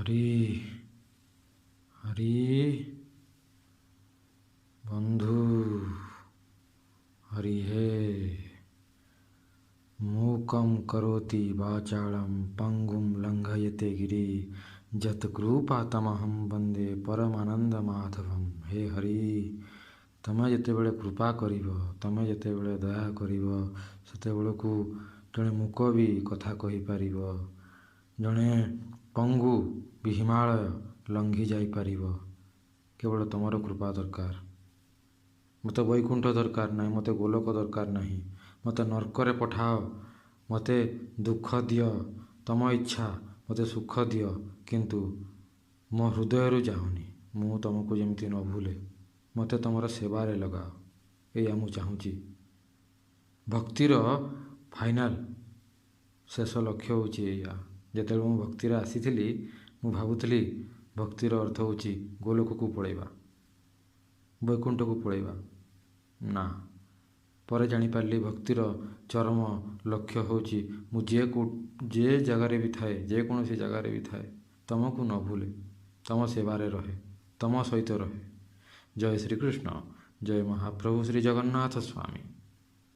ହରି ହରି ବନ୍ଧୁ ହରି ହେ ମୂକଂ କରୋତି ବାଚାଳଂ ପଙ୍ଗୁଂ ଲଙ୍ଘୟତେ ଗିରି ଯତ୍କୃପାତମହଂ ବନ୍ଦେ ପରମାନନ୍ଦ ମାଧବମ୍। ହେ ହରି, ତମେ ଯେତେବେଳେ କୃପା କରିବ, ତମେ ଯେତେବେଳେ ଦୟା କରିବ, ସେତେବେଳକୁ ଜଣେ ମୂକ ବି କଥା କହିପାରିବ, ଜଣେ ପଙ୍ଗୁ ବି ହିମାଳୟ ଲଙ୍ଘି ଯାଇପାରିବ। କେବଳ ତମର କୃପା ଦରକାର। ମୋତେ ବୈକୁଣ୍ଠ ଦରକାର ନାହିଁ, ମୋତେ ଗୋଲୋକ ଦରକାର ନାହିଁ, ମୋତେ ନର୍କରେ ପଠାଅ, ମୋତେ ଦୁଃଖ ଦିଅ, ତମ ଇଚ୍ଛା, ମୋତେ ସୁଖ ଦିଅ, କିନ୍ତୁ ମୋ ହୃଦୟରୁ ଯାଉନି। ମୁଁ ତମକୁ ଯେମିତି ନ ଭୁଲେ, ମୋତେ ତମର ସେବାରେ ଲଗାଅ, ଏଇଆ ମୁଁ ଚାହୁଁଛି। ଭକ୍ତିର ଫାଇନାଲ ଶେଷ ଲକ୍ଷ୍ୟ ହେଉଛି ଏଇଆ। ଯେତେବେଳେ ମୁଁ ଭକ୍ତିରେ ଆସିଥିଲି, ମୁଁ ଭାବୁଥିଲି ଭକ୍ତିର ଅର୍ଥ ହେଉଛି ଗୋଲୋକକୁ ପଳେଇବା, ବୈକୁଣ୍ଠକୁ ପଳେଇବା। ନା, ପରେ ଜାଣିପାରିଲି ଭକ୍ତିର ଚରମ ଲକ୍ଷ୍ୟ ହେଉଛି ମୁଁ ଯେ ଜାଗାରେ ବି ଥାଏ, ଯେକୌଣସି ଜାଗାରେ ବି ଥାଏ, ତମକୁ ନ ଭୁଲେ, ତମ ସେବାରେ ରହେ, ତମ ସହିତ ରହେ। ଜୟ ଶ୍ରୀକୃଷ୍ଣ, ଜୟ ମହାପ୍ରଭୁ ଶ୍ରୀ ଜଗନ୍ନାଥ ସ୍ୱାମୀ।